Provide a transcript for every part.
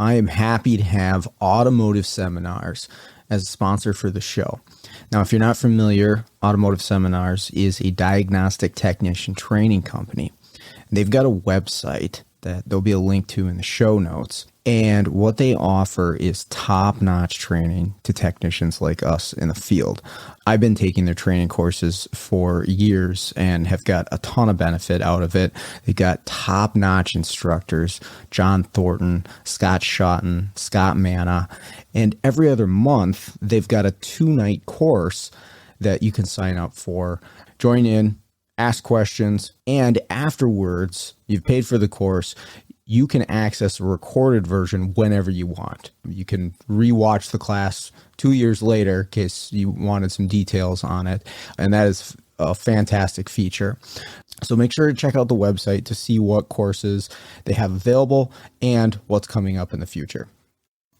I am happy to have Automotive Seminars as a sponsor for the show. Now, if you're not familiar, Automotive Seminars is a diagnostic technician training company. They've got a website that there'll be a link to in the show notes. And what they offer is top-notch training to technicians like us in the field. I've been taking their training courses for years and have got a ton of benefit out of it. They've got top-notch instructors, John Thornton, Scott Shotton, Scott Manna, and every other month they've got a 2-night course that you can sign up for. Join in, ask questions, and afterwards, you've paid for the course, you can access a recorded version whenever you want. You can rewatch the class 2 years later in case you wanted some details on it, and that is a fantastic feature. So make sure to check out the website to see what courses they have available and what's coming up in the future.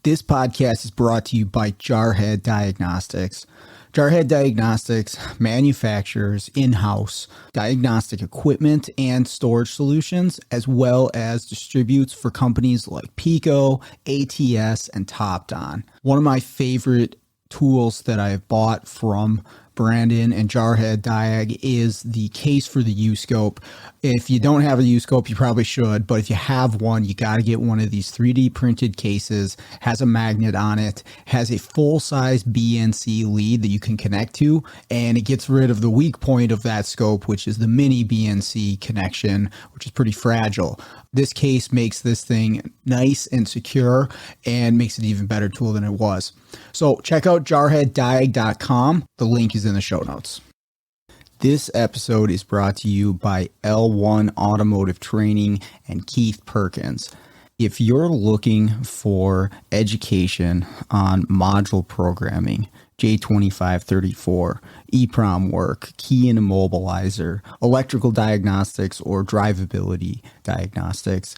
This podcast is brought to you by Jarhead Diagnostics. Jarhead Diagnostics manufactures in-house diagnostic equipment and storage solutions, as well as distributes for companies like Pico, ATS, and TopDon. One of my favorite tools that I've bought from Brandon and Jarhead Diag is the case for the U-Scope. If you don't have a U-Scope, you probably should, but if you have one, you got to get one of these 3D printed cases, has a magnet on it, has a full-size BNC lead that you can connect to, and it gets rid of the weak point of that scope, which is the mini BNC connection, which is pretty fragile. This case makes this thing nice and secure and makes it an even better tool than it was. So check out jarheaddiag.com. The link is in the show notes. This episode is brought to you by L1 Automotive Training and Keith Perkins. If you're looking for education on module programming, J2534, EEPROM work, key and immobilizer, electrical diagnostics, or drivability diagnostics,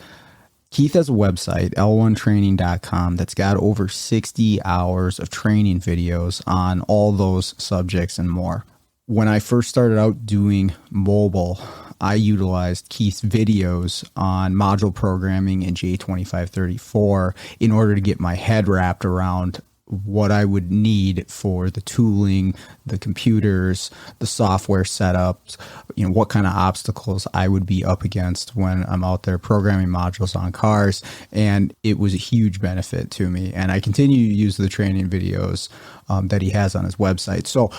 Keith has a website, l1training.com, that's got over 60 hours of training videos on all those subjects and more. When I first started out doing mobile, I utilized Keith's videos on module programming in J2534 in order to get my head wrapped around what I would need for the tooling, the computers, the software setups, what kind of obstacles I would be up against when I'm out there programming modules on cars. And it was a huge benefit to me. And I continue to use the training videos that he has on his website. So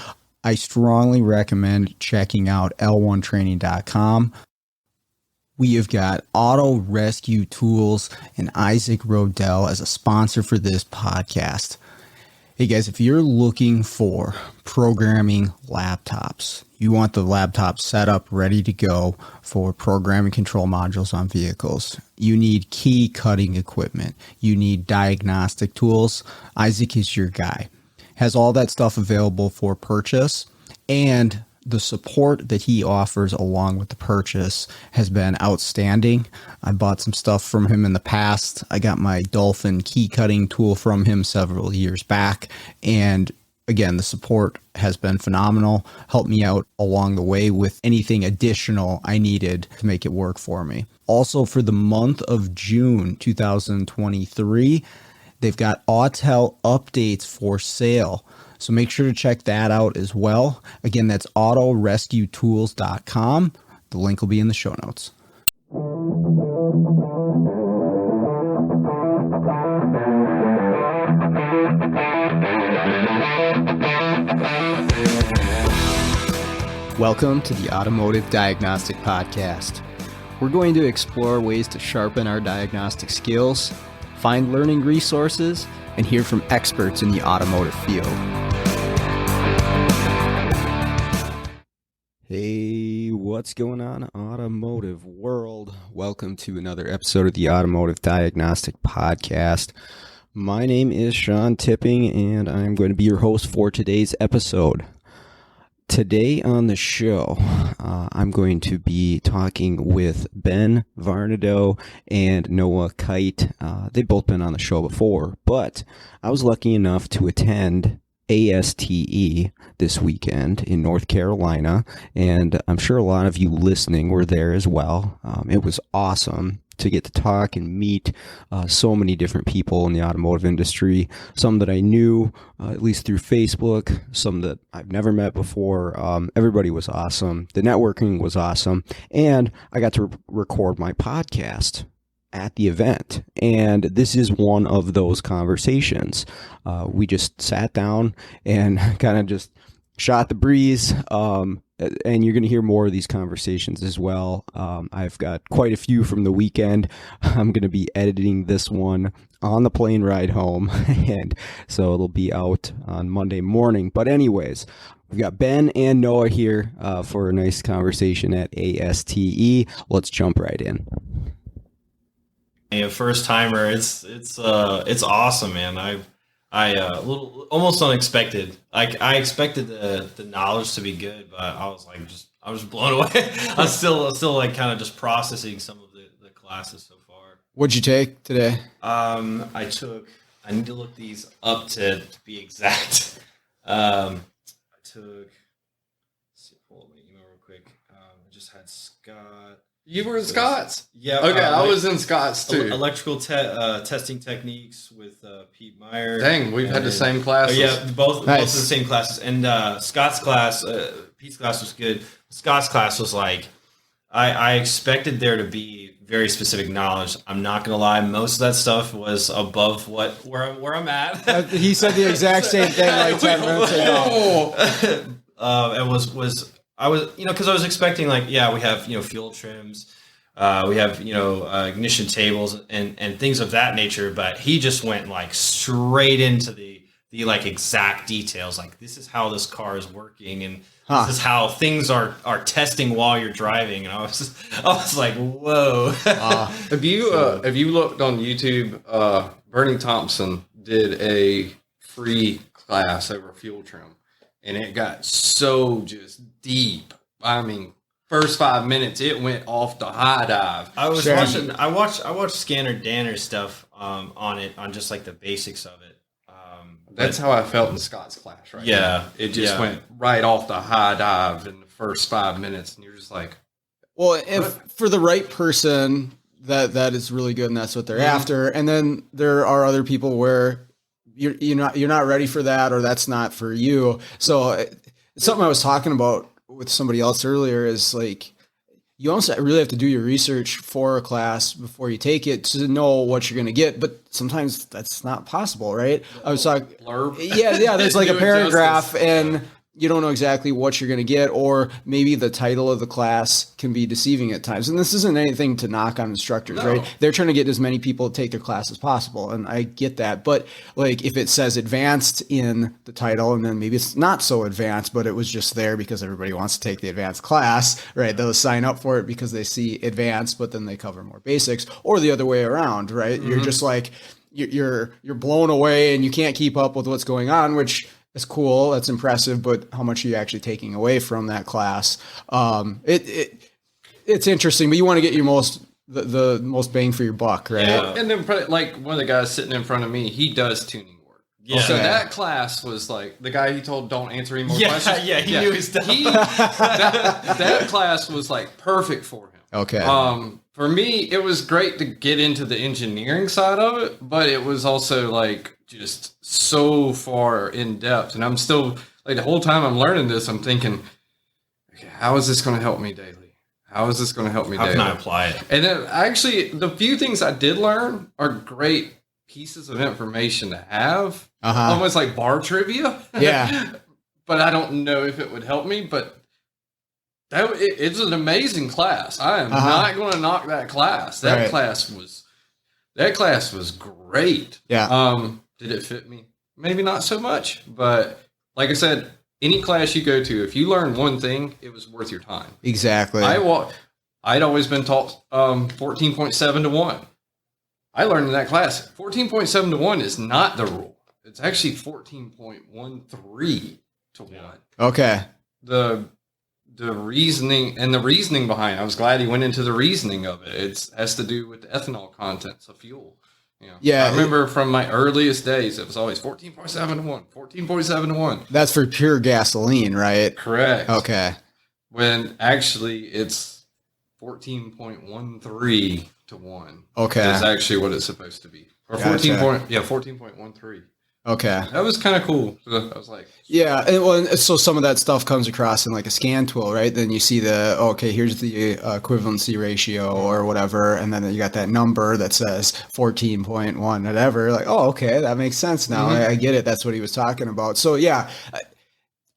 I strongly recommend checking out l1training.com. We have got Auto Rescue Tools and Isaac Rodell as a sponsor for this podcast. Hey guys, if you're looking for programming laptops, you want the laptop set up ready to go for programming control modules on vehicles, you need key cutting equipment, you need diagnostic tools, Isaac is your guy. Has all that stuff available for purchase, and the support that he offers along with the purchase has been outstanding. I bought some stuff from him in the past. I got my Dolphin key cutting tool from him several years back. And again, the support has been phenomenal. Helped me out along the way with anything additional I needed to make it work for me. Also, for the month of June 2023, they've got Autel updates for sale. So make sure to check that out as well. Again, that's autorescuetools.com. The link will be in the show notes. Welcome to the Automotive Diagnostic Podcast. We're going to explore ways to sharpen our diagnostic skills, find learning resources, and hear from experts in the automotive field. Hey, what's going on, automotive world? Welcome to another episode of the Automotive Diagnostic Podcast. My name is Sean Tipping, and I'm going to be your host for today's episode. Today on the show, I'm going to be talking with Ben Varnadoe and Noah Kight. They've both been on the show before, but I was lucky enough to attend ASTE this weekend in North Carolina, and I'm sure a lot of you listening were there as well. It was awesome to get to talk and meet so many different people in the automotive industry, some that I knew at least through Facebook, some that I've never met before. Everybody was awesome. The networking was awesome, and I got to record my podcast at the event, and this is one of those conversations. We just sat down and kind of just shot the breeze, and you're going to hear more of these conversations as well. I've got quite a few from the weekend. I'm going to be editing this one on the plane ride home, and so it'll be out on Monday morning. But anyways, we've got Ben and Noah here for a nice conversation at ASTE. Let's jump right in. A first timer, it's awesome, man. I little almost unexpected. I expected the knowledge to be good, but I was blown away. I'm still like kind of just processing some of the classes so far. What'd you take today? I need to look these up to be exact. I took, let's see, pull up my email real quick. I just had Scott. You were in Scott's? Yeah. Okay, I was in Scott's too. Electrical testing techniques with Pete Meyer. Dang, we've had the same classes. Yeah, both of the same classes. And Scott's class, Pete's class was good. Scott's class was like, I expected there to be very specific knowledge. I'm not gonna lie, most of that stuff was above where I'm at. He said the exact same thing like 10 minutes ago. It I was, because I was expecting like, we have, fuel trims, we have, ignition tables and things of that nature. But he just went like straight into the like exact details. Like, this is how this car is working, and this is how things are testing while you're driving. And I was like, whoa. Have you looked on YouTube? Bernie Thompson did a free class over fuel trim. And it got so just deep. I mean, first 5 minutes, it went off the high dive. I watched Scanner Danner's stuff on it, on just like the basics of it. That's how I felt in Scott's class, right? Yeah. Now. It just went right off the high dive in the first 5 minutes. And you're just like, well, if for the right person, that is really good, and that's what they're after. And then there are other people where you're not ready for that, or that's not for you. So something I was talking about with somebody else earlier is like, you also really have to do your research for a class before you take it to know what you're going to get. But sometimes that's not possible, right? I was talking blurb. Yeah. There's like a paragraph and you don't know exactly what you're going to get, or maybe the title of the class can be deceiving at times. And this isn't anything to knock on instructors, right? They're trying to get as many people to take their class as possible. And I get that. But like, if it says advanced in the title, and then maybe it's not so advanced, but it was just there because everybody wants to take the advanced class, right? They'll sign up for it because they see advanced, but then they cover more basics, or the other way around, right? You're just like, you're blown away and you can't keep up with what's going on, which it's cool. That's impressive. But how much are you actually taking away from that class? It's interesting, but you want to get your the most bang for your buck, right? Yeah. And then like one of the guys sitting in front of me, he does tuning work. Yeah. So that class was like the guy you told don't answer any more questions. Yeah, he knew his stuff. That class was like perfect for him. Okay. For me, it was great to get into the engineering side of it, but it was also like just so far in depth. And I'm still like, the whole time I'm learning this, I'm thinking, okay, how is this going to help me daily? How is this going to help me daily? How can I apply it? And then actually, the few things I did learn are great pieces of information to have, almost like bar trivia. Yeah. But I don't know if it would help me, but it's an amazing class. I am not going to knock that class. That class was great. Yeah. Did it fit me? Maybe not so much, but like I said, any class you go to, if you learn one thing, it was worth your time. Exactly. I'd always been taught 14.7 to 1. I learned in that class 14.7 to 1 is not the rule. It's actually 14.13 to 1. Okay. The reasoning behind it, I was glad he went into the reasoning of it. It has to do with the ethanol contents of fuel. Yeah. I remember from my earliest days, it was always 14.7 to 1, 14.7 to 1. That's for pure gasoline, right? Correct. Okay. When actually it's 14.13 to 1. Okay. Is actually what it's supposed to be. Or Gotcha. 14.13. Okay. That was kind of cool. So I was like, Yeah, and so some of that stuff comes across in like a scan tool, right? Then you see here's the equivalency ratio or whatever, and then you got that number that says 14.1, whatever. Like, oh, okay, that makes sense now. I get it. That's what he was talking about. So yeah,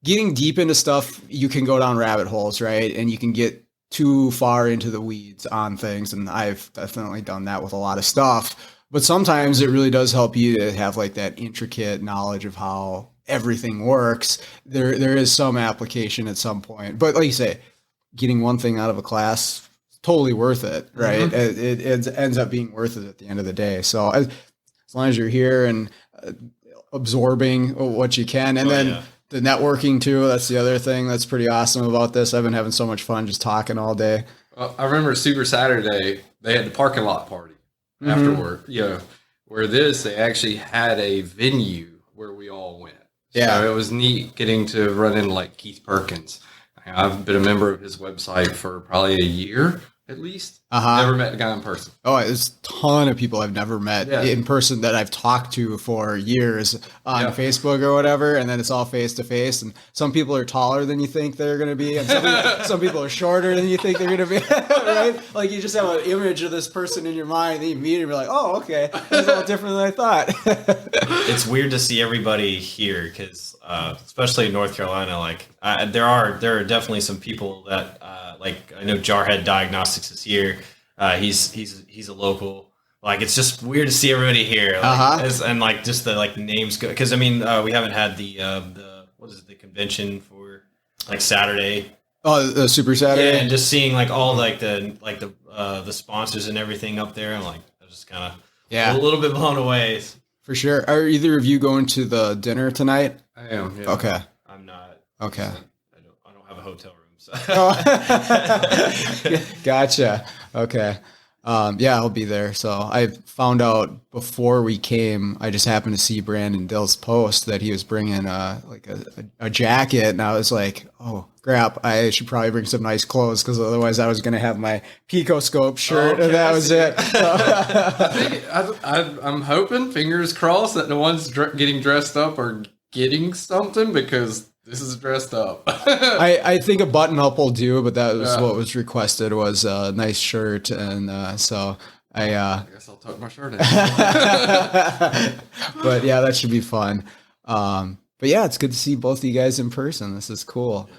getting deep into stuff, you can go down rabbit holes, right? And you can get too far into the weeds on things, and I've definitely done that with a lot of stuff. But sometimes it really does help you to have like that intricate knowledge of how everything works. There is some application at some point, but like you say, getting one thing out of a class, totally worth it, right? It ends up being worth it at the end of the day. So as long as you're here and absorbing what you can, and the networking too, that's the other thing that's pretty awesome about this. I've been having so much fun just talking all day. I remember Super Saturday, they had the parking lot party afterward, where they actually had a venue where we all went. Yeah. So it was neat getting to run into like Keith Perkins. I've been a member of his website for probably a year at least. Never met the guy in person. Oh, there's a ton of people I've never met in person that I've talked to for years on Facebook or whatever, and then it's all face to face. And some people are taller than you think they're going to be, and some people are shorter than you think they're going to be. Right? Like you just have an image of this person in your mind, and you meet him, and you're like, oh, okay, that's a lot different than I thought. It's weird to see everybody here because, especially in North Carolina, like there are definitely some people that like I know Jarhead Diagnostics is here. He's a local. Like it's just weird to see everybody here, like, and like just the like names go because I mean we haven't had the what is it, the convention for like Saturday. Oh, the Super Saturday. Yeah, and just seeing like all like the sponsors and everything up there, I'm like I was just kind of a little bit blown away. For sure. Are either of you going to the dinner tonight? I am. Yeah. Okay. I'm not. Okay. I don't have a hotel room. So. Gotcha. Okay. I'll be there. So I found out before we came, I just happened to see Brandon Dill's post that he was bringing a jacket, and I was like, oh crap, I should probably bring some nice clothes because otherwise I was going to have my Picoscope shirt and that was it. I'm hoping, fingers crossed, that the ones getting dressed up are getting something because this is dressed up. I think a button up will do, but that was what was requested was a nice shirt, and so I guess I'll tuck my shirt in. But yeah, that should be fun. But yeah, it's good to see both of you guys in person. This is cool.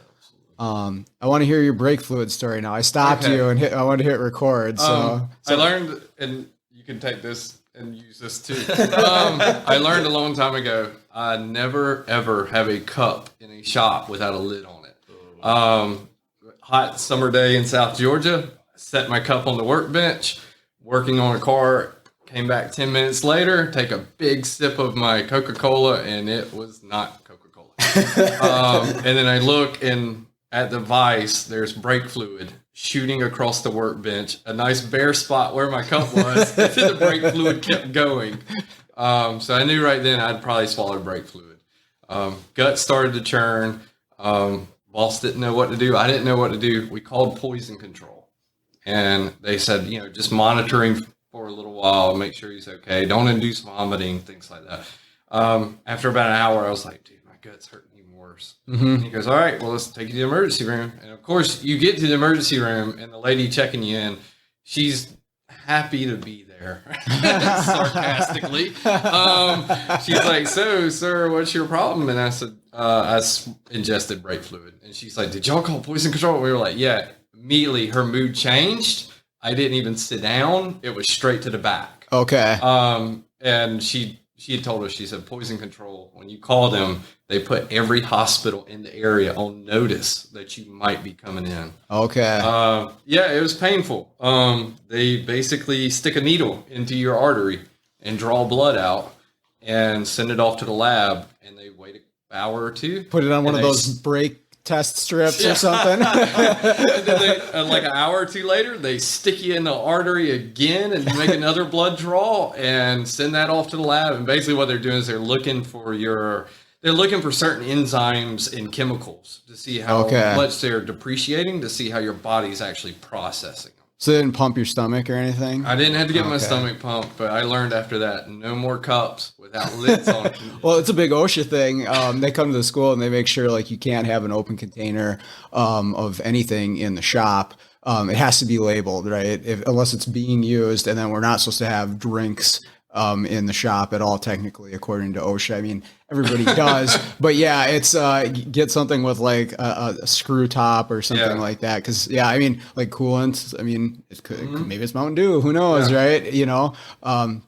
I want to hear your brake fluid story now. I stopped you and I want to hit record. So I learned, and you can take this and use this too. I learned a long time ago, I never ever have a cup in a shop without a lid on it. Hot summer day in South Georgia, set my cup on the workbench, working on a car, came back 10 minutes later, take a big sip of my Coca-Cola, and it was not Coca-Cola. And then I look at the vise, there's brake fluid shooting across the workbench, a nice bare spot where my cup was, and the brake fluid kept going. So I knew right then I'd probably swallowed brake fluid. Gut started to churn. Boss didn't know what to do. I didn't know what to do. We called poison control. And they said, just monitoring for a little while, make sure he's okay. Don't induce vomiting, things like that. After about an hour, I was like, dude, my gut's hurting even worse. And he goes, all right, well, let's take you to the emergency room. And of course, you get to the emergency room, and the lady checking you in, she's happy to be there, sarcastically. She's like, so, sir, what's your problem? And I said, I ingested brake fluid. And she's like, did y'all call poison control? And we were like, yeah. Immediately, her mood changed. I didn't even sit down. It was straight to the back. Okay. And she had told us, she said, poison control, when you call them, they put every hospital in the area on notice that you might be coming in. Okay. It was painful. They basically stick a needle into your artery and draw blood out and send it off to the lab, and they wait an hour or two. Put it on one of those brake test strips or something. And then they, like an hour or two later, they stick you in the artery again and make another blood draw and send that off to the lab. And basically what they're doing is they're looking for certain enzymes and chemicals to see how much they're depreciating, to see how your body's actually processing them. So they didn't pump your stomach or anything? I didn't have to get my stomach pumped, but I learned after that, no more cups without lids on it. Well, it's a big OSHA thing. They come to the school and they make sure like you can't have an open container of anything in the shop. It has to be labeled, right? Unless it's being used, and then we're not supposed to have drinks in the shop at all, technically, according to OSHA. I mean, everybody does, but yeah, it's get something with like a screw top or something like that. Because I mean, like coolant. I mean, maybe it's Mountain Dew. Who knows, right? You know,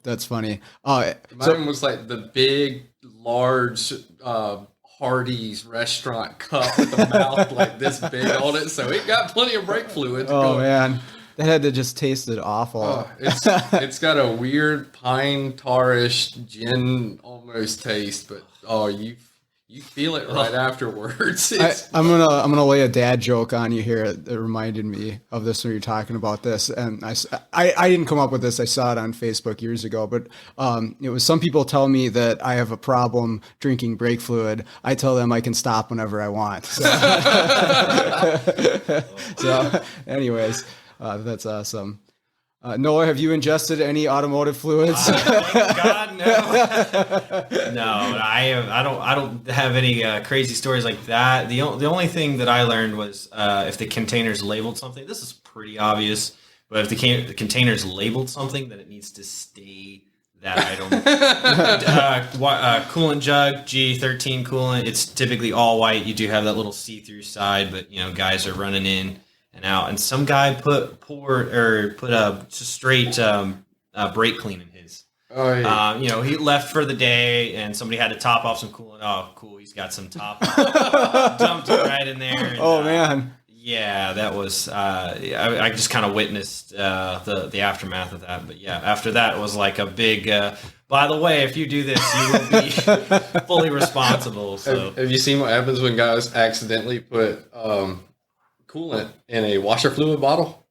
that's funny. Mine was like the big, large Hardee's restaurant cup with the mouth like this big on it, so it got plenty of brake fluid. Man. That had to just tasted awful. Oh, it's got a weird pine tarish gin almost taste, but you feel it right afterwards. I'm gonna lay a dad joke on you here that reminded me of this when you're talking about this, and I didn't come up with this. I saw it on Facebook years ago, but it was some people tell me that I have a problem drinking brake fluid. I tell them I can stop whenever I want. So anyways. That's awesome. Noah, have you ingested any automotive fluids? God, no. No, I don't have any crazy stories like that. The only thing that I learned was if the container's labeled something. This is pretty obvious, but if the container's labeled something, then it needs to stay that item. Coolant jug, G13 coolant. It's typically all white. You do have that little see-through side, but guys are running in and out, and some guy put a straight brake clean in his. Oh yeah. He left for the day, and somebody had to top off some coolant. Oh, cool! He's got some top. Dumped it right in there. And, man. Yeah, that was. I just kind of witnessed the aftermath of that. But yeah, after that it was like a big. By the way, if you do this, you will be fully responsible. So, have you seen what happens when guys accidentally put coolant in a washer fluid bottle?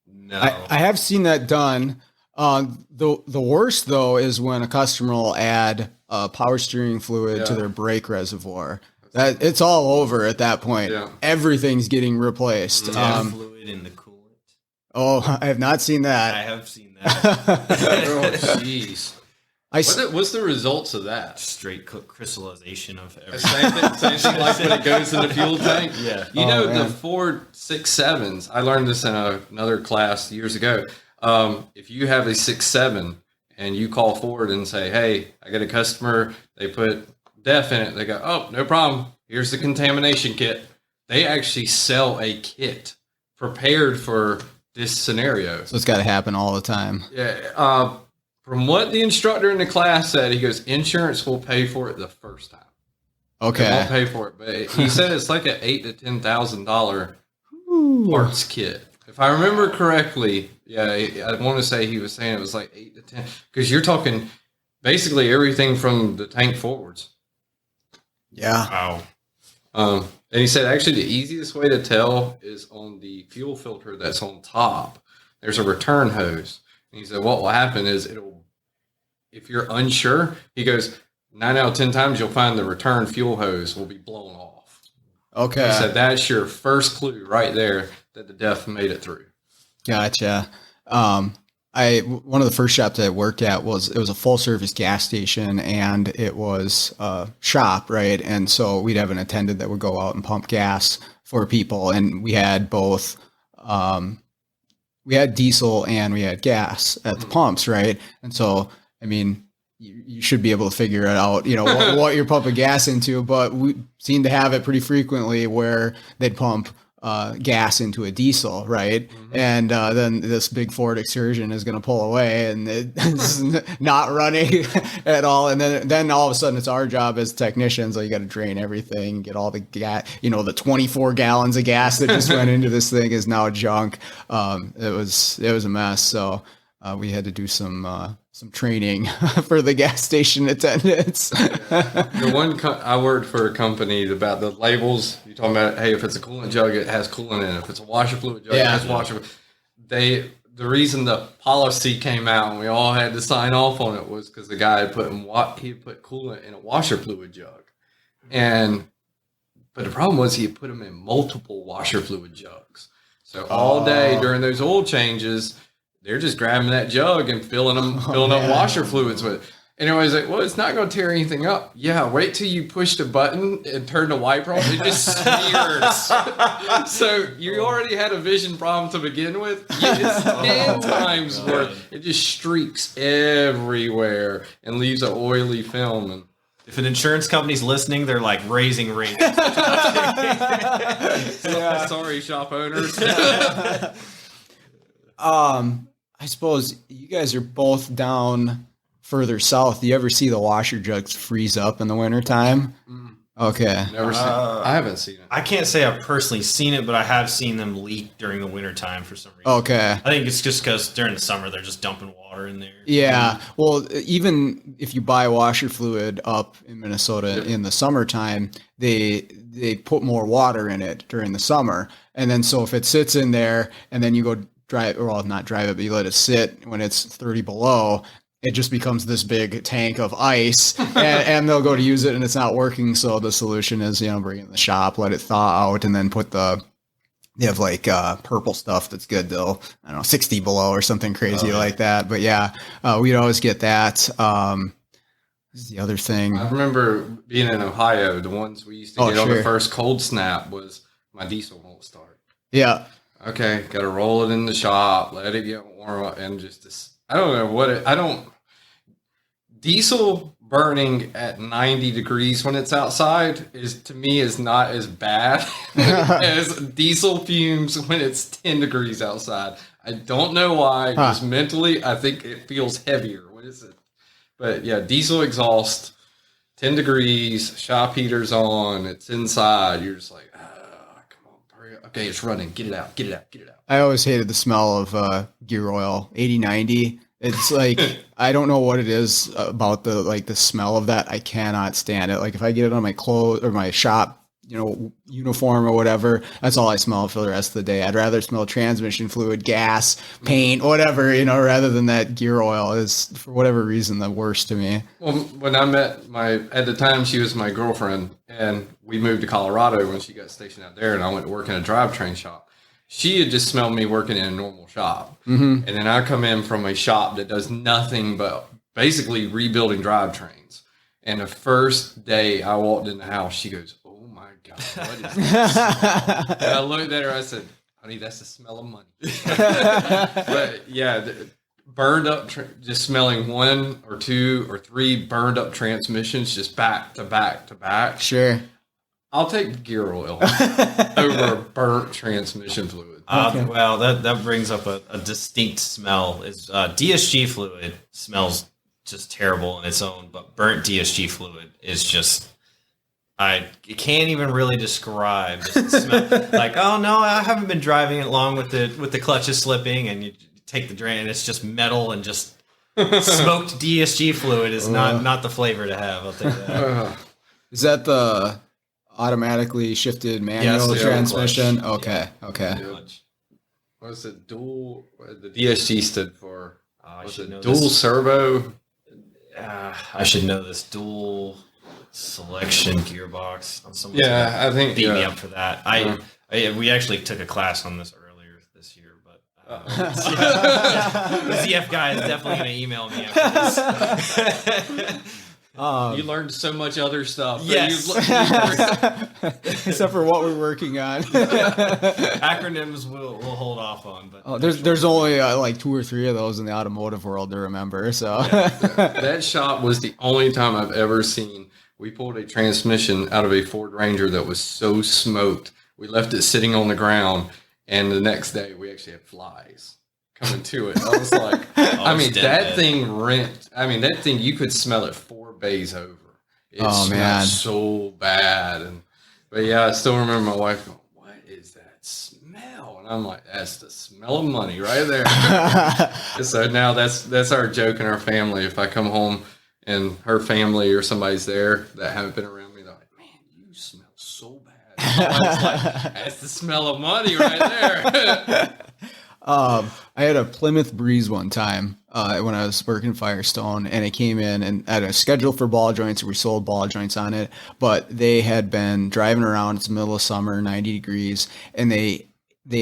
No, I have seen that done. The worst though is when a customer will add power steering fluid to their brake reservoir. That it's all over at that point. Yeah. Everything's getting replaced. Fluid in the coolant. Oh, I have not seen that. I have seen that. Oh, jeez. What's the results of that? Straight crystallization of everything. Same thing like when it goes in the fuel tank. Yeah. The Ford 6.7s, I learned this in another class years ago. If you have a 6.7 and you call Ford and say, hey, I got a customer, they put DEF in it. They go, oh, no problem. Here's the contamination kit. They actually sell a kit prepared for this scenario. So it's got to happen all the time. Yeah. From what the instructor in the class said, he goes, insurance will pay for it the first time. Okay. They won't pay for it, but he said it's like an $8,000 to $10,000 parts kit. If I remember correctly, I want to say he was saying it was like 8 to 10, because you're talking basically everything from the tank forwards. Yeah. Wow. And he said actually the easiest way to tell is on the fuel filter that's on top. There's a return hose. And he said what will happen is if you're unsure, he goes, 9 out of 10 times you'll find the return fuel hose will be blown off. Okay. He said that's your first clue right there that the DEF made it through. Gotcha. One of the first shops I worked at was a full service gas station, and it was a shop, right? And so we'd have an attendant that would go out and pump gas for people, and we had both. We had diesel and we had gas at the pumps, right? And so, I mean, you should be able to figure it out, what you're pumping gas into, but we seem to have it pretty frequently where they'd pump gas into a diesel, right? Mm-hmm. And then this big Ford Excursion is going to pull away and it's not running at all. And then all of a sudden it's our job as technicians. So you got to drain everything, get all the gas, the 24 gallons of gas that just went into this thing is now junk. It was a mess. So we had to do some training for the gas station attendants. The one I worked for a company about the labels. You're talking about, hey, if it's a coolant jug, it has coolant in it. If it's a washer fluid jug, it has washer. The reason the policy came out and we all had to sign off on it was because the guy had put coolant in a washer fluid jug, but the problem was he had put them in multiple washer fluid jugs. So all day during those oil changes, they're just grabbing that jug and filling up washer fluids with it. And everybody's like, well, it's not going to tear anything up. Yeah, wait till you push the button and turn the wiper on. It just smears. So you already had a vision problem to begin with. It's 10 times worse. It just streaks everywhere and leaves an oily film. And if an insurance company's listening, they're like raising rates. Sorry, shop owners. I suppose you guys are both down further south. Do you ever see the washer jugs freeze up in the wintertime? Okay. Never seen it. I haven't seen it. I can't say I've personally seen it, but I have seen them leak during the wintertime for some reason. Okay. I think it's just because during the summer they're just dumping water in there. Yeah. Well, even if you buy washer fluid up in Minnesota in the summertime, they put more water in it during the summer. And then so if it sits in there and then you go not drive it, but you let it sit when it's 30 below, it just becomes this big tank of ice and they'll go to use it and it's not working. So the solution is, bring it in the shop, let it thaw out, and then they have like purple stuff that's good till, 60 below or something crazy like that. But yeah, we'd always get that. This is the other thing. I remember being in Ohio, the ones we used to get on the first cold snap was my diesel won't start. Yeah. Okay, got to roll it in the shop, let it get warm up, and just this. I don't know diesel burning at 90 degrees when it's outside is not as bad as diesel fumes when it's 10 degrees outside. I don't know why. Just mentally, I think it feels heavier. What is it? But yeah, diesel exhaust, 10 degrees, shop heaters on, it's inside. You're just like, come on, hurry up. Okay, it's running. Get it out. I always hated the smell of gear oil, 80-90. It's like, I don't know what it is about the smell of that. I cannot stand it. Like if I get it on my clothes or my shop, uniform or whatever, that's all I smell for the rest of the day. I'd rather smell transmission fluid, gas, paint, whatever, rather than that gear oil is for whatever reason the worst to me. Well, when I met at the time she was my girlfriend and we moved to Colorado when she got stationed out there and I went to work in a drivetrain shop. She had just smelled me working in a normal shop. Mm-hmm. And then I come in from a shop that does nothing but basically rebuilding drivetrains. And the first day I walked in the house, she goes, "Oh my God, what is this?" And I looked at her, I said, "Honey, that's the smell of money." But yeah, burned up, just smelling 1 or 2 or 3 burned up transmissions just back to back to back. Sure. I'll take gear oil over burnt transmission fluid. Well, that brings up a distinct smell. Is DSG fluid smells just terrible on its own, but burnt DSG fluid is just I can't even really describe. Just the smell. Like, oh no, I haven't been driving it long with the clutches slipping, and you take the drain, and it's just metal and just smoked DSG fluid is not the flavor to have. I'll tell you that. Is that the automatically shifted manual transmission? Clutch. Okay. What's it? Dual? The DSG stood for dual this. servo. I should know this. Dual selection gearbox. I think beat me up for that. We actually took a class on this earlier this year, but the ZF guy is definitely going to email me after this. You learned so much other stuff. Yes. Except for what we're working on. Acronyms we'll hold off on. But there's only like 2 or 3 of those in the automotive world to remember. So that shop was the only time I've ever seen. We pulled a transmission out of a Ford Ranger that was so smoked. We left it sitting on the ground, and the next day we actually had flies coming to it. I was like, that thing you could smell it 4 bays over. It smelled so bad. But yeah, I still remember my wife going, "What is that smell?" And I'm like, that's the smell of money right there. So now that's our joke in our family. If I come home and her family or somebody's there that haven't been around me, they're like, man, you smell so bad. It's like, that's the smell of money right there. I had a Plymouth Breeze one time when I was working Firestone, and it came in and had a schedule for ball joints. We sold ball joints on it, but they had been driving around. It's the middle of summer, 90 degrees, and they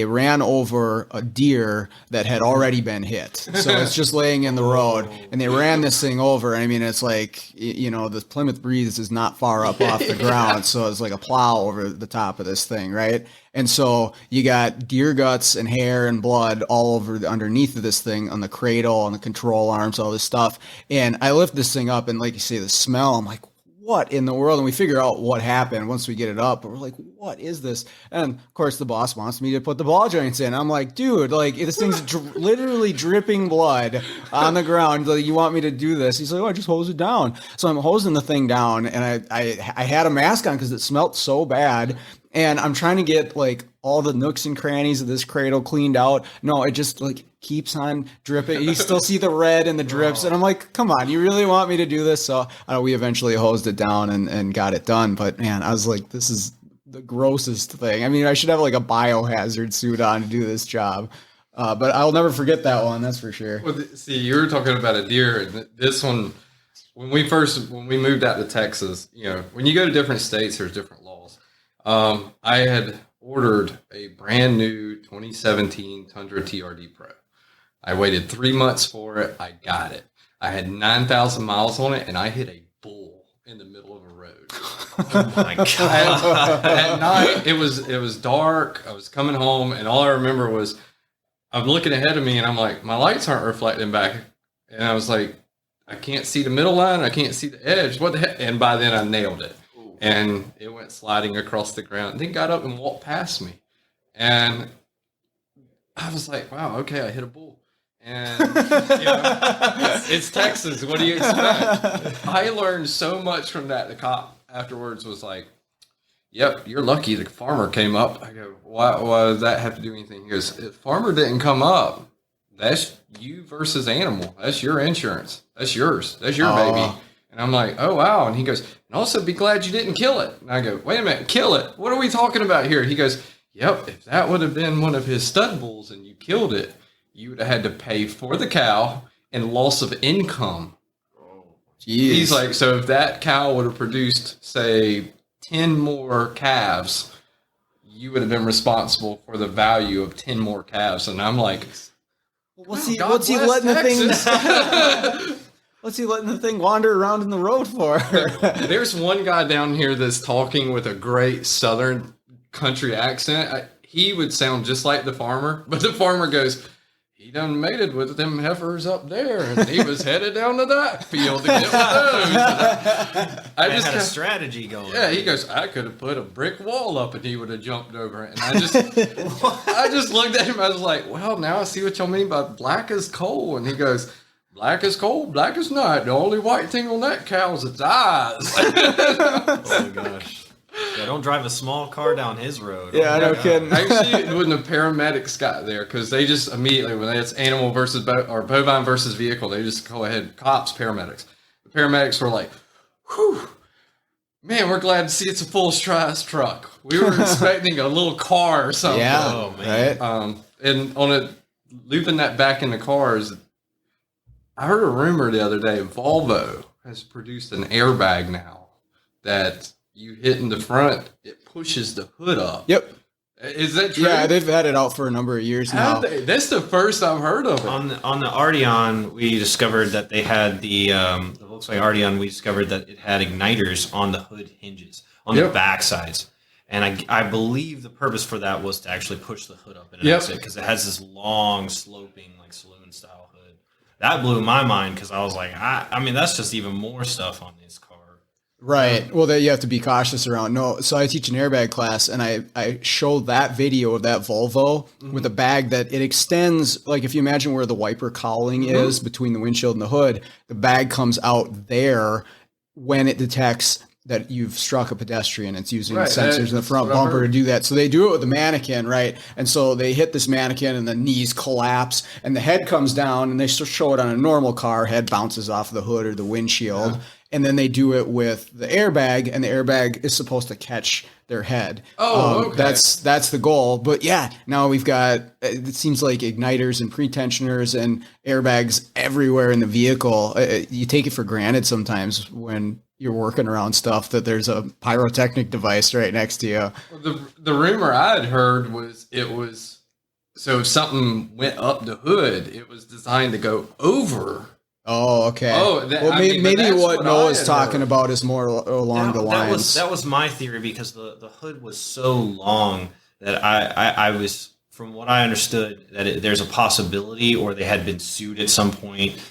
ran over a deer that had already been hit. So it's just laying in the road, and they ran this thing over. I mean, it's like, the Plymouth Breeze is not far up off the ground. So it's like a plow over the top of this thing, right? And so you got deer guts and hair and blood all over underneath of this thing on the cradle, on the control arms, all this stuff. And I lift this thing up, and like you say, the smell, I'm like, what in the world? And we figure out what happened once we get it up, but we're like, what is this? And of course the boss wants me to put the ball joints in. I'm like, dude, like this thing's literally dripping blood on the ground. Like, you want me to do this? He's like, oh, just hose it down. So I'm hosing the thing down, and I had a mask on because it smelled so bad. And I'm trying to get like all the nooks and crannies of this cradle cleaned out. No, it just like keeps on dripping. You still see the red and the drips. And I'm like, come on, you really want me to do this? So we eventually hosed it down and got it done. But man, I was like, this is the grossest thing. I mean, I should have like a biohazard suit on to do this job. But I'll never forget that one. That's for sure. Well, see, you were talking about a deer. This one, when we moved out to Texas, when you go to different states, there's different laws. I had ordered a brand new 2017 Tundra TRD Pro. I waited 3 months for it. I got it. I had 9,000 miles on it, and I hit a bull in the middle of a road. Oh my God. At night, it was dark. I was coming home, and all I remember was I'm looking ahead of me, and I'm like, my lights aren't reflecting back. And I was like, I can't see the middle line. I can't see the edge. What the heck? And by then, I nailed it. And it went sliding across the ground, and then got up and walked past me. And I was like, wow, okay, I hit a bull. And it's Texas. What do you expect? I learned so much from that. The cop afterwards was like, yep, you're lucky the farmer came up. I go, why does that have to do anything? He goes, if farmer didn't come up, that's you versus animal. That's your insurance. That's yours. That's your baby. And I'm like, oh, wow. And he goes, and also be glad you didn't kill it. And I go, wait a minute, kill it? What are we talking about here? He goes, yep, if that would have been one of his stud bulls and you killed it, you would have had to pay for the cow and loss of income. Jeez. He's like, so if that cow would have produced, say, 10 more calves, you would have been responsible for the value of 10 more calves. And I'm like, what's he letting the thing... What's he letting the thing wander around in the road for? There's one guy down here that's talking with a great Southern country accent. He would sound just like the farmer, but the farmer goes, he done mated with them heifers up there, and he was headed down to that field to get with those. I just had a strategy going. Yeah, he goes, I could have put a brick wall up and he would have jumped over it. And I just looked at him. I was like, well, now I see what y'all mean by black as coal. And he goes, black is cold, black is night. The only white thing on that cow is its eyes. Oh my gosh. Yeah, don't drive a small car down his road. Yeah, no kidding. Actually, when the paramedics got there, because they just immediately, when it's animal versus or bovine versus vehicle, they just go ahead, cops, paramedics. The paramedics were like, whew, man, we're glad to see it's a full-size truck. We were expecting a little car or something. Yeah, oh, man. right? And on it, looping that back in the cars, I heard a rumor the other day, Volvo has produced an airbag now that you hit in the front, it pushes the hood up. Yep. Is that true? Yeah, they've had it out for a number of years now. That's the first I've heard of it. On the Arteon, we discovered that they had the Volkswagen Arteon. We discovered that it had igniters on the hood hinges on the back sides, and I believe the purpose for that was to actually push the hood up and exit because it has this long sloping like saloon style hood. That blew my mind because I was like, I mean, that's just even more stuff on this car. Right. Well, that you have to be cautious around. No. So I teach an airbag class, and I show that video of that Volvo with a bag that it extends. Like if you imagine where the wiper cowling is between the windshield and the hood, the bag comes out there when it detects that you've struck a pedestrian. It's using Right, sensors in the front that's what I bumper to heard. do that. So they do it with the mannequin, right? And so they hit this mannequin and the knees collapse and the head comes down, and they show it on a normal car. Head bounces off the hood or the windshield. Yeah. And then they do it with the airbag, and the airbag is supposed to catch their head. Okay. That's the goal. But yeah, now we've got, it seems like igniters and pretensioners and airbags everywhere in the vehicle. You take it for granted sometimes when you're working around stuff that there's a pyrotechnic device right next to you. Well, the rumor I had heard was so if something went up the hood, it was designed to go over. Oh, okay. Well, maybe what Noah's talking heard. about is more along the lines. That was my theory, because the hood was so long that I was, from what I understood, that there's a possibility, or they had been sued at some point,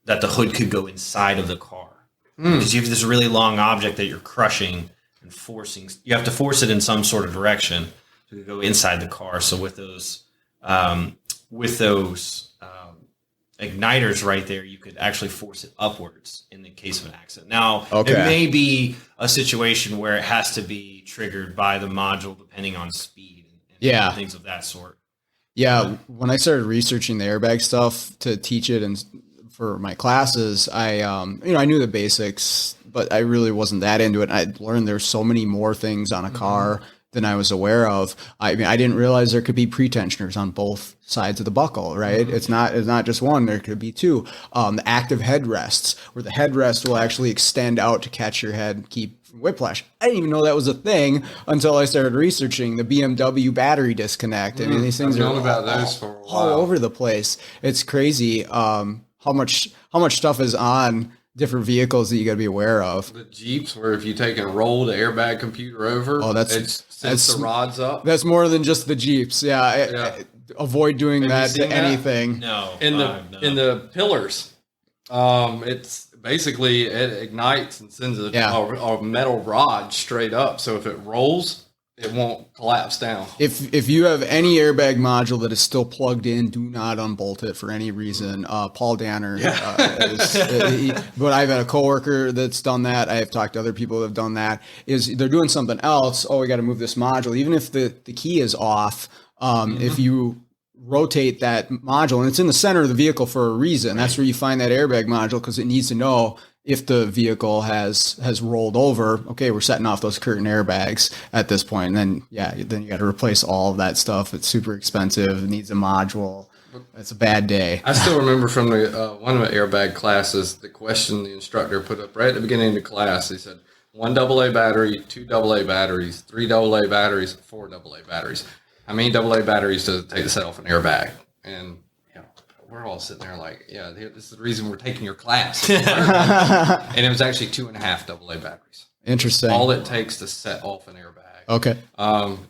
that the hood could go inside of the car. Because you have this really long object that you're crushing and forcing. You have to force it in some sort of direction to go inside the car. So with those igniters right there, you could actually force it upwards in the case of an accident. Now, It may be a situation where it has to be triggered by the module depending on speed and things of that sort. Yeah, when I started researching the airbag stuff to teach it and for my classes, I knew the basics, but I really wasn't that into it. I learned there's so many more things on a car than I was aware of. I mean, I didn't realize there could be pretensioners on both sides of the buckle, right? It's not just one, there could be two. The active headrests, where the headrest will actually extend out to catch your head, keep from whiplash. I didn't even know that was a thing until I started researching the BMW battery disconnect. I mean, these things I've are known about those for a while. all over the place. It's crazy how much stuff is on different vehicles that you got to be aware of. The Jeeps, where if you take and roll the airbag computer over, it sets the rods up. That's more than just the Jeeps. Avoid doing that to anything. No. In the pillars, it's basically, it ignites and sends a metal rod straight up. So if it rolls, it won't collapse down. If you have any airbag module that is still plugged in, do not unbolt it for any reason. Paul Danner, but I've had a coworker that's done that. I have talked to other people that have done that. Is they're doing something else. Oh, we got to move this module, even if the key is off. If you rotate that module, and it's in the center of the vehicle for a reason. That's where you find that airbag module, because it needs to know if the vehicle has rolled over. Okay, we're setting off those curtain airbags at this point. And then you got to replace all of that stuff. It's super expensive. It needs a module. It's a bad day. I still remember from the one of the airbag classes, the question the instructor put up right at the beginning of the class. He said, 1 AA battery, 2 AA batteries, 3 AA batteries, 4 AA batteries. How many AA batteries does it take to set off an airbag? And we're all sitting there like, this is the reason we're taking your class. And it was actually 2.5 AA batteries. Interesting. All it takes to set off an airbag. Okay.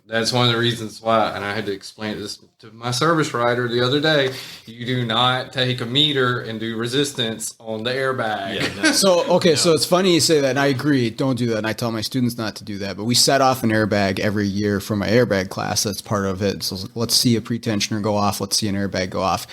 That's one of the reasons why, and I had to explain this to my service writer the other day. You do not take a meter and do resistance on the airbag. So it's funny you say that, and I agree. Don't do that. And I tell my students not to do that. But we set off an airbag every year for my airbag class. That's part of it. So let's see a pretensioner go off. Let's see an airbag go off.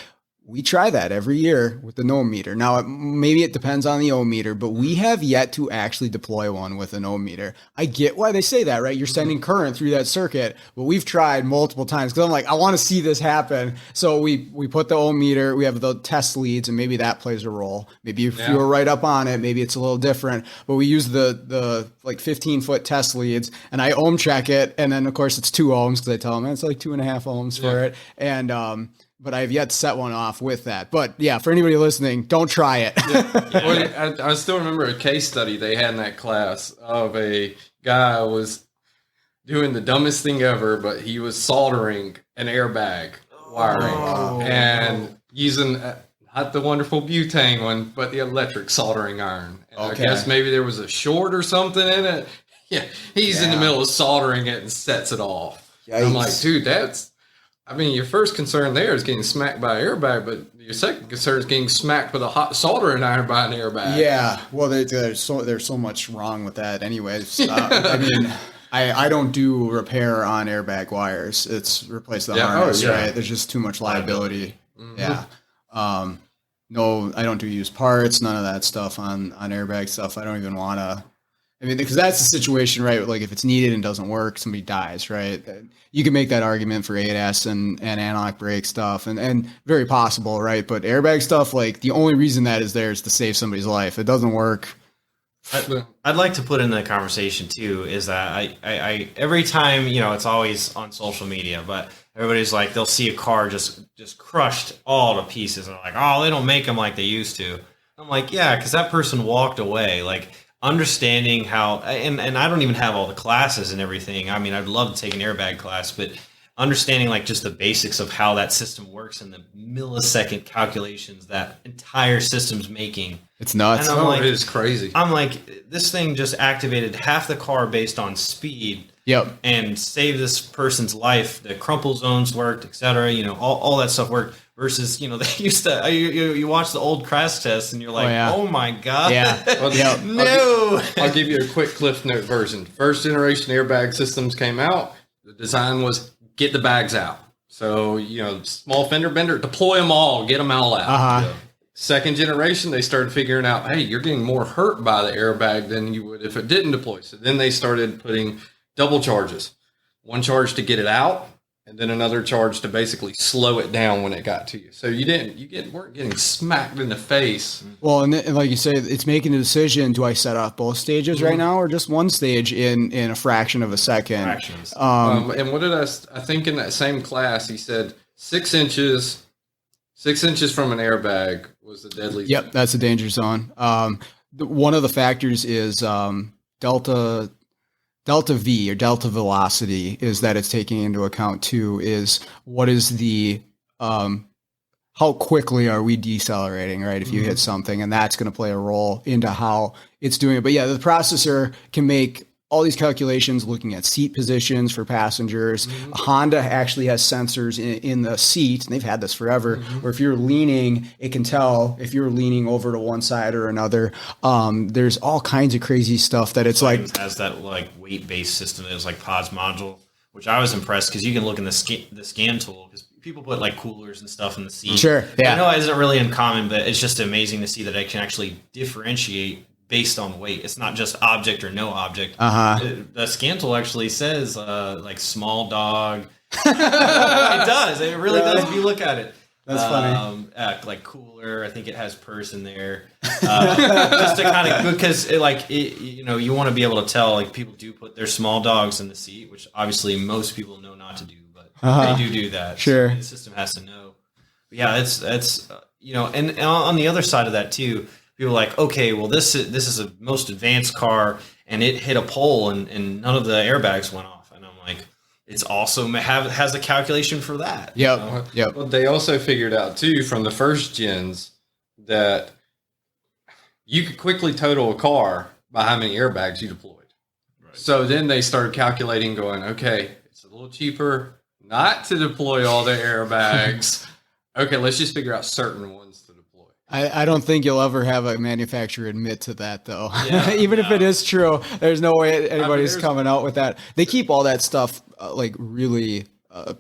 We try that every year with the no meter. Now, maybe it depends on the O-meter, but we have yet to actually deploy one with an O-meter. I get why they say that, right? You're sending current through that circuit, but we've tried multiple times because I'm like, I want to see this happen. So we put the O-meter, we have the test leads, and maybe that plays a role. Maybe if you were right up on it, maybe it's a little different, but we use the like 15-foot test leads, and I ohm check it, and then of course it's 2 ohms because I tell them it's like 2.5 ohms for it, and but I've yet to set one off with that. But yeah, for anybody listening, don't try it. Well, I still remember a case study they had in that class of a guy who was doing the dumbest thing ever, but he was soldering an airbag wiring and using not the wonderful butane one, but the electric soldering iron. And I guess maybe there was a short or something in it. Yeah, he's in the middle of soldering it and sets it off. I'm like, dude, your first concern there is getting smacked by an airbag, but your second concern is getting smacked with a hot soldering iron by an airbag. Yeah, well, there's so much wrong with that anyways. I don't do repair on airbag wires. It's replace the harness, right? There's just too much liability. Mm-hmm. Yeah. No, I don't do used parts, none of that stuff on airbag stuff. I don't even want to I mean, because that's the situation, right? Like if it's needed and doesn't work, somebody dies, right? You can make that argument for ADAS and analog brake stuff and very possible, right? But airbag stuff, like the only reason that is there is to save somebody's life. It doesn't work. I'd like to put in the conversation too is that I every time, you know, it's always on social media, but everybody's like, they'll see a car just crushed all to pieces and they're like, oh, they don't make them like they used to. I'm like, yeah, because that person walked away. Like understanding how, and I don't even have all the classes and everything. I mean, I'd love to take an airbag class, but understanding like just the basics of how that system works and the millisecond calculations that entire system's making. It's nuts. And I'm like, it is crazy. I'm like, this thing just activated half the car based on speed. Yep. And saved this person's life. The crumple zones worked, etc. You know, all that stuff worked. Versus, you know, they used to. You watch the old crash tests, and you're like, oh my god, yeah, well, no. I'll give you a quick Cliff Note version. First generation airbag systems came out. The design was get the bags out. So, you know, small fender bender, deploy them all, get them all out. Uh-huh. Second generation, they started figuring out, hey, you're getting more hurt by the airbag than you would if it didn't deploy. So then they started putting double charges. One charge to get it out, and then another charge to basically slow it down when it got to you. So weren't getting smacked in the face. Well, and like you say, it's making a decision. Do I set off both stages right now or just one stage in a fraction of a second? Fractions. And what did I think in that same class, he said 6 inches from an airbag was the deadly zone. Yep, that's a danger zone. One of the factors is delta V or delta velocity is that it's taking into account too is what is the how quickly are we decelerating, right? If you hit something, and that's going to play a role into how it's doing it. But yeah, the processor can make all these calculations looking at seat positions for passengers. Honda actually has sensors in the seat, and they've had this forever, where if you're leaning, it can tell if you're leaning over to one side or another. There's all kinds of crazy stuff that it's like... It has that like weight-based system that is like POS module, which I was impressed because you can look in the scan tool because people put like coolers and stuff in the seat. Sure, yeah. I know it isn't really uncommon, but it's just amazing to see that it can actually differentiate based on weight. It's not just object or no object. The scan tool actually says like small dog. It does. It really does if you look at it. That's funny. Like cooler. I think it has person there. Just to kind of, because you know, you want to be able to tell, like people do put their small dogs in the seat, which obviously most people know not to do, but they do that. Sure. So the system has to know. But yeah, that's you know, and on the other side of that too, people are like, okay, well, this is a most advanced car, and it hit a pole, and none of the airbags went off. And I'm like, it's also has a calculation for that. Yep. Yep. Well, they also figured out too from the first gens that you could quickly total a car by how many airbags you deployed. Right. So then they started calculating, going, okay, it's a little cheaper not to deploy all the airbags. Okay, let's just figure out certain ones to deploy. I don't think you'll ever have a manufacturer admit to that, though. Yeah, even if it is true, there's no way anybody's coming out with that. They keep all that stuff like really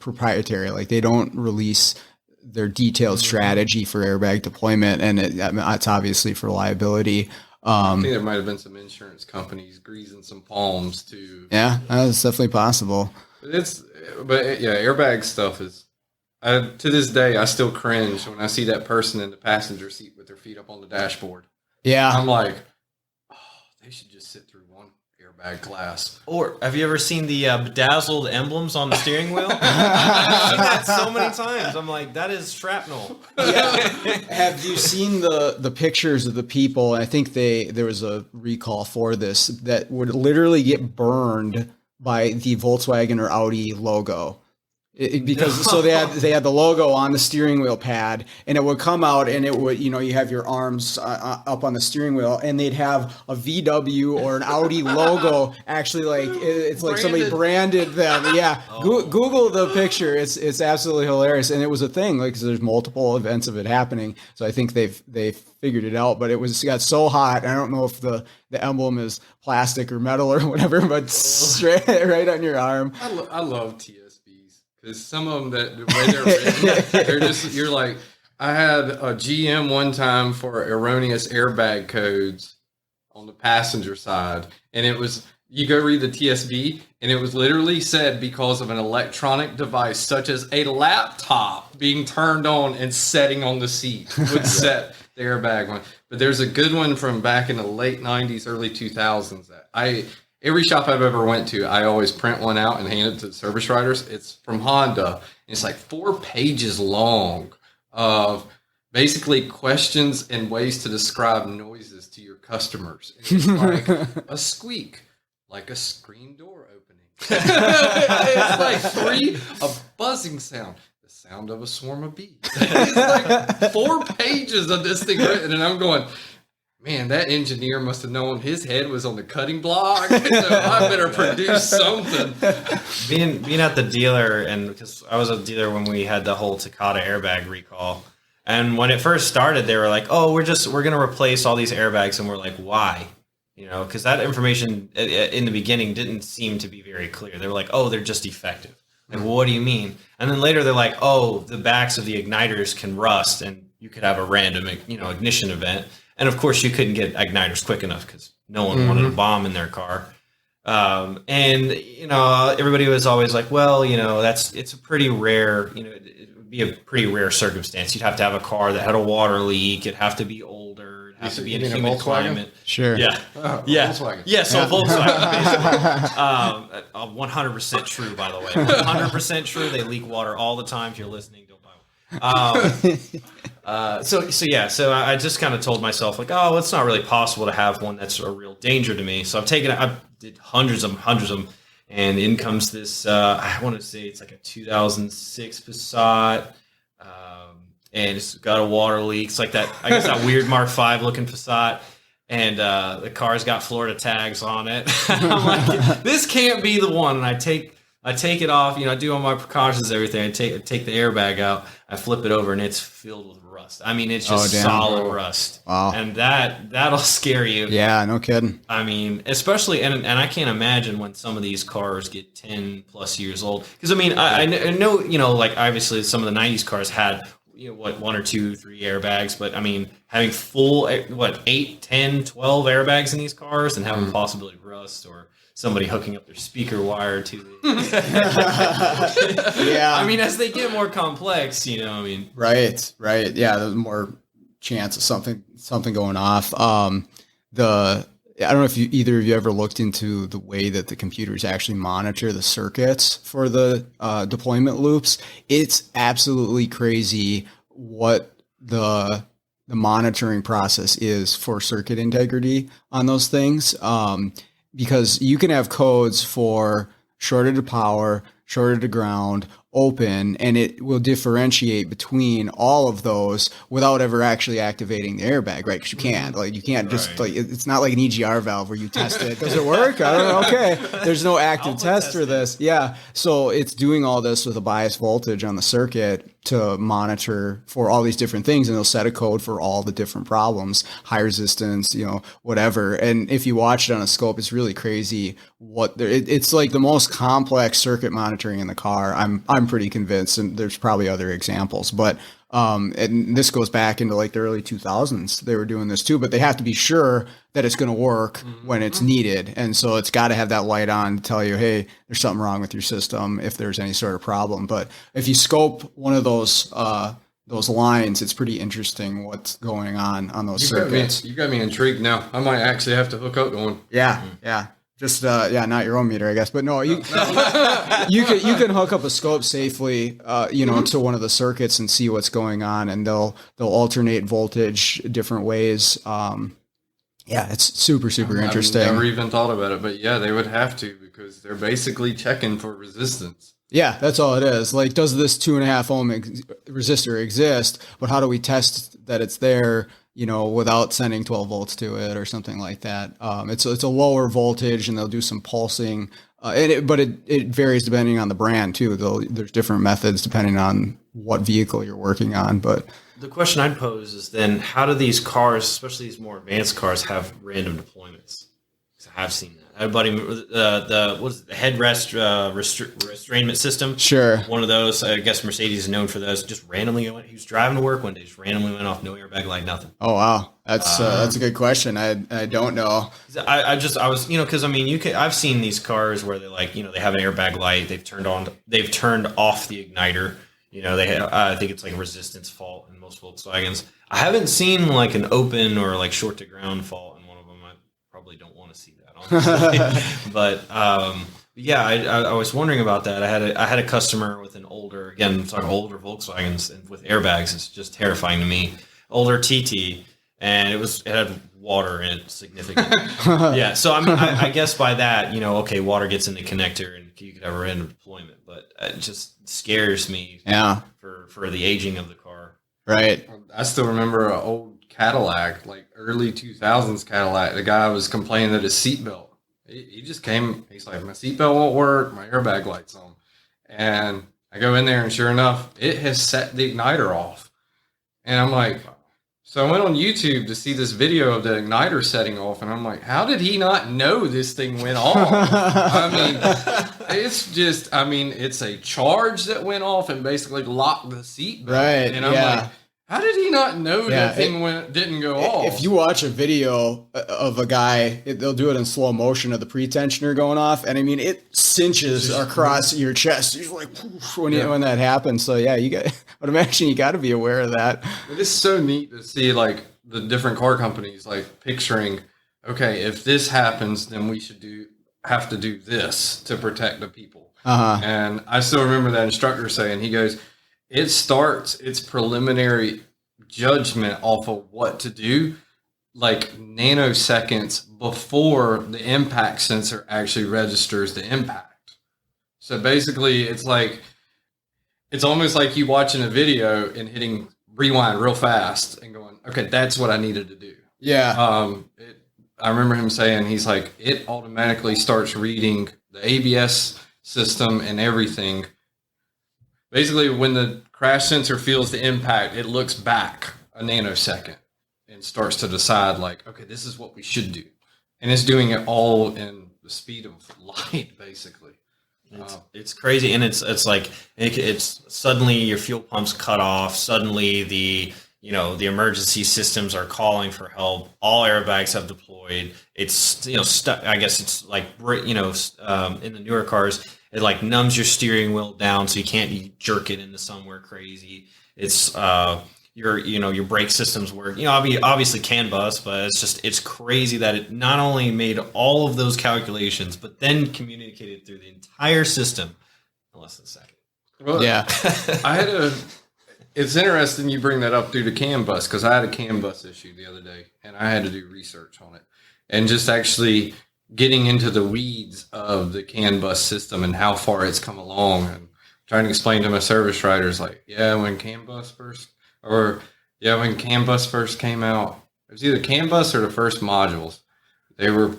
proprietary. Like they don't release their detailed strategy for airbag deployment, and it's obviously for liability. I think there might have been some insurance companies greasing some palms too. Yeah, that's definitely possible. But yeah, airbag stuff is. To this day, I still cringe when I see that person in the passenger seat with their feet up on the dashboard. Yeah. I'm like, oh, they should just sit through one airbag class. Or have you ever seen the bedazzled emblems on the steering wheel? I've seen that so many times. I'm like, that is shrapnel. Yeah. Have you seen the pictures of the people? I think there was a recall for this that would literally get burned by the Volkswagen or Audi logo. So they had the logo on the steering wheel pad, and it would come out, and it would, you know, you have your arms up on the steering wheel, and they'd have a VW or an Audi logo actually, like it's like somebody branded them. Yeah, Google the picture. It's absolutely hilarious, and it was a thing. Like 'cause there's multiple events of it happening, so I think they figured it out. But it got so hot. I don't know if the emblem is plastic or metal or whatever, but straight right on your arm. I love TSBs. Because some of them, the way they're written, they're just, you're like, I had a GM one time for erroneous airbag codes. on the passenger side, and it was, you go read the TSB, and it was literally said because of an electronic device such as a laptop being turned on and setting on the seat would set the airbag one. But there's a good one from back in the late 90s, early 2000s that every shop I've ever went to, I always print one out and hand it to the service writers. It's from Honda. And it's like 4 pages long of basically questions and ways to describe noises to your customers. And it's like a squeak, like a screen door opening. It's like a buzzing sound, the sound of a swarm of bees. It's like 4 pages of this thing written, and I'm going, man, that engineer must have known his head was on the cutting block. So I better produce something. Being at the dealer, and because I was a dealer when we had the whole Takata airbag recall, and when it first started, they were like, "Oh, we're going to replace all these airbags," and we're like, "Why?" You know, because that information in the beginning didn't seem to be very clear. They were like, "Oh, they're just defective." Like, well, what do you mean? And then later they're like, "Oh, the backs of the igniters can rust, and you could have a random, ignition event." And of course, you couldn't get igniters quick enough because no one wanted a bomb in their car. And everybody was always like, "Well, it's a pretty rare. It would be a pretty rare circumstance. You'd have to have a car that had a water leak. It'd have to be older. It'd have to be in a humid climate." Sure. Yeah. Yeah. Volkswagen. Yeah. So Volkswagen, basically. 100% true, by the way. 100% true. They leak water all the time. If you're listening, don't buy one. So I just kind of told myself, like, oh, it's not really possible to have one that's a real danger to me. So I did hundreds of them, and in comes this, I want to say it's like a 2006 Passat, and it's got a water leak. It's like that, I guess that weird Mark V looking Passat, and the car's got Florida tags on it. I'm like, this can't be the one. And I take it off, I do all my precautions, everything. I take the airbag out, I flip it over, and it's filled with rust. I mean, it's just solid rust. Wow. And that'll scare you. Yeah, no kidding. I mean, especially, and I can't imagine when some of these cars get 10 plus years old. Because, I mean, I know, like, obviously some of the 90s cars had, 1 or 2, 3 airbags. But, I mean, having full, 8, 10, 12 airbags in these cars and having the possibility of rust or somebody hooking up their speaker wire to the Yeah. I mean, as they get more complex, Right. Yeah, there's more chance of something going off. I don't know if either of you ever looked into the way that the computers actually monitor the circuits for the deployment loops. It's absolutely crazy what the monitoring process is for circuit integrity on those things. Because you can have codes for shorted to power, shorted to ground, open, and it will differentiate between all of those without ever actually activating the airbag, right? Because you can't, just it's not like an EGR valve where you test it. Does it work? I don't know. Okay. There's no active test for this. Yeah. So it's doing all this with a bias voltage on the circuit to monitor for all these different things, and they'll set a code for all the different problems, high resistance, whatever. And if you watch it on a scope, it's really crazy it's like the most complex circuit monitoring in the car. I'm pretty convinced, and there's probably other examples, but and this goes back into like the early 2000s. They were doing this too, but they have to be sure that it's going to work when it's needed. And so it's got to have that light on to tell you, hey, there's something wrong with your system if there's any sort of problem. But if you scope one of those lines, it's pretty interesting what's going on those circuits. You got me intrigued now. I might actually have to hook up to one. Yeah. Just not your own meter, I guess, but no, you can hook up a scope safely, to one of the circuits and see what's going on, and they'll alternate voltage different ways. It's super interesting. I've never even thought about it, but yeah, they would have to, because they're basically checking for resistance. Yeah, that's all it is. Like, does this 2.5 ohm resistor exist? But how do we test that it's there? Without sending 12 volts to it or something like that. It's a lower voltage, and they'll do some pulsing. But it varies depending on the brand too. There's different methods depending on what vehicle you're working on. But the question I'd pose is then, how do these cars, especially these more advanced cars, have random deployments? I've seen that. I had a buddy, what is it, the headrest restrainment system. Sure. One of those. I guess Mercedes is known for those. Just randomly went. He was driving to work one day. Just randomly went off. No airbag light. Nothing. Oh wow, that's a good question. I don't know. I was because I mean I've seen these cars where they like they have an airbag light. They've turned off the igniter. They have, I think it's like a resistance fault in most Volkswagens. I haven't seen like an open or like short to ground fault in one of them. I probably don't want to see that, honestly. But yeah, I was wondering about that. I had a customer with an older Volkswagens and with airbags. It's just terrifying to me. Older TT, and it had water in it significantly. Yeah, so I mean, I guess by that, okay, water gets in the connector and you could have a random deployment, but it just scares me. Yeah. For the aging of the car. Right. I still remember an old Cadillac, like early 2000s Cadillac. The guy was complaining that his seatbelt. He just came. He's like, my seatbelt won't work. My airbag light's on. And I go in there, and sure enough, it has set the igniter off. And I'm like, so I went on YouTube to see this video of the igniter setting off, and I'm like, how did he not know this thing went off? I mean, it's a charge that went off and basically locked the seat back. Right. And I'm like, how did he not know that thing didn't go off? If you watch a video of a guy, they'll do it in slow motion of the pretensioner going off, and I mean it cinches across your chest. You're like when that happens. So yeah, I would imagine you got to be aware of that. It is so neat to see like the different car companies like picturing, okay, if this happens, then we should have to do this to protect the people. And I still remember that instructor saying, he goes, it starts its preliminary judgment off of what to do like nanoseconds before the impact sensor actually registers the impact. So basically it's almost like you watching a video and hitting rewind real fast and going, okay, that's what I needed to do. Yeah. I remember him saying, he's like, it automatically starts reading the ABS system and everything. Basically, when the crash sensor feels the impact, it looks back a nanosecond and starts to decide like, okay, this is what we should do. And it's doing it all in the speed of light, basically. It's crazy. And it's like, it's suddenly your fuel pump's cut off. Suddenly the emergency systems are calling for help. All airbags have deployed. It's, stuck. I guess it's like, in the newer cars, it like numbs your steering wheel down so you can't jerk it into somewhere crazy. It's your brake systems work. Obviously CAN bus, but it's crazy that it not only made all of those calculations, but then communicated through the entire system in less than a second. Well, yeah. It's interesting you bring that up through the CAN bus, because I had a CAN bus issue the other day and I had to do research on it and just actually getting into the weeds of the CAN bus system and how far it's come along, and trying to explain to my service writers, like, when CAN bus first came out, it was either CAN bus or the first modules. They were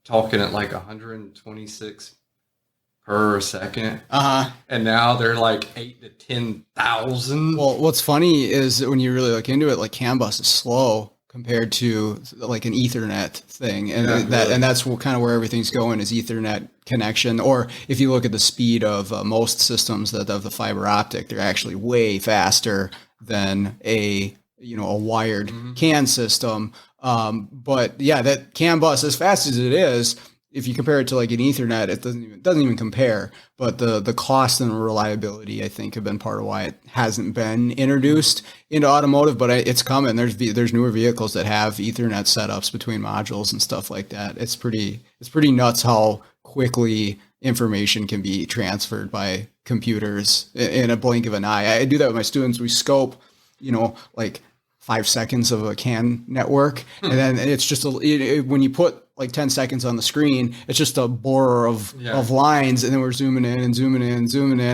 talking at like 126 per second. And now they're like 8 to 10,000. Well, what's funny is that when you really look into it, like CAN bus is slow compared to like an Ethernet thing, and and that's kind of where everything's going, is Ethernet connection. Or if you look at the speed of most systems that have the fiber optic, they're actually way faster than a wired CAN system. But yeah, that CAN bus, as fast as it is, if you compare it to like an Ethernet, it doesn't even compare. But the cost and reliability, I think, have been part of why it hasn't been introduced into automotive. But it's coming. There's newer vehicles that have Ethernet setups between modules and stuff like that. It's pretty nuts how quickly information can be transferred by computers in a blink of an eye. I do that with my students. We scope, like 5 seconds of a CAN network, and then it's just when you put like 10 seconds on the screen, it's just a blur of lines, and then we're zooming in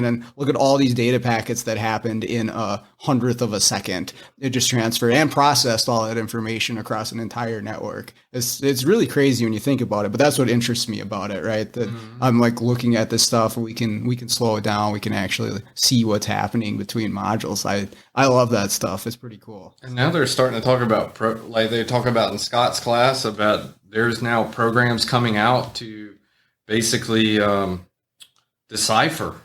and look at all these data packets that happened in a 100th of a second. It just transferred and processed all that information across an entire network. It's really crazy when you think about it, but that's what interests me about it, right? That I'm like looking at this stuff, we can slow it down. We can actually see what's happening between modules. I love that stuff. It's pretty cool. And now they're starting to talk about like they talk about in Scott's class about there's now programs coming out to basically decipher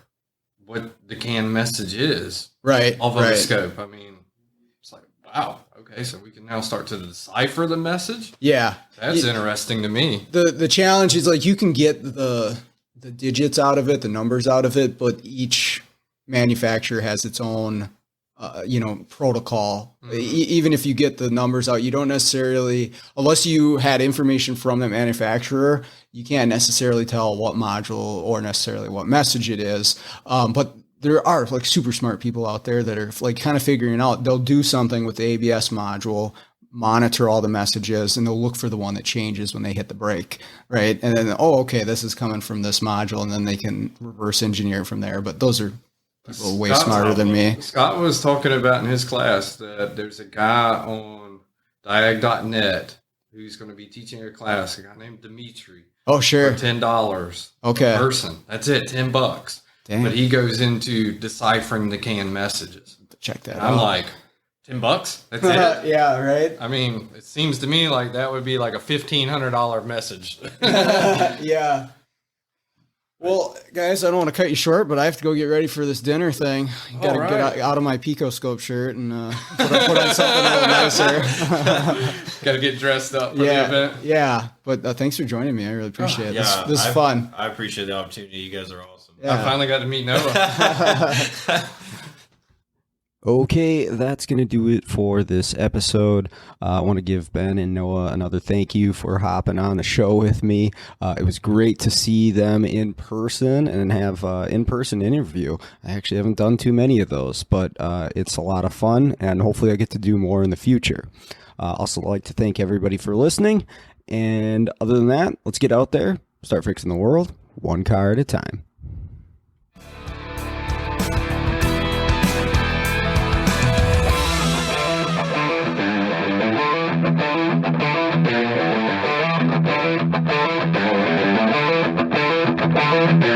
what the CAN message is Right. off of right. the scope. I mean, it's like, wow, okay, so we can now start to decipher the message. Yeah. That's interesting to me. The challenge is like you can get the digits out of it, the numbers out of it, but each manufacturer has its own protocol. Even if you get the numbers out, you don't necessarily, unless you had information from the manufacturer, you can't necessarily tell what module or necessarily what message it is. But there are like super smart people out there that are like kind of figuring out. They'll do something with the ABS module, monitor all the messages, and they'll look for the one that changes when they hit the brake, right? And then, oh, okay, this is coming from this module, and then they can reverse engineer from there. But those are people way smarter than me. Scott was talking about in his class that there's a guy on diag.net who's going to be teaching a class, a guy named Dimitri. Oh, sure. For $10 Okay. a person. That's it, $10. Dang. But he goes into deciphering the CAN messages. Check that And out. I'm like, $10? That's it? Yeah, right? I mean, it seems to me like that would be like a $1,500 message. Yeah. Well, guys, I don't want to cut you short, but I have to go get ready for this dinner thing. Got to All get right. out of my Picoscope shirt and put on something a little nicer. Got to get dressed up for the Yeah, event. yeah. But thanks for joining me. I really appreciate it. Yeah, This is fun. I appreciate the opportunity. You guys are awesome. Yeah. I finally got to meet Noah. Okay, that's going to do it for this episode. I want to give Ben and Noah another thank you for hopping on the show with me. It was great to see them in person and have in-person interview. I actually haven't done too many of those, but it's a lot of fun, and hopefully I get to do more in the future. Also like to thank everybody for listening, and other than that, let's get out there, start fixing the world, one car at a time. Yeah.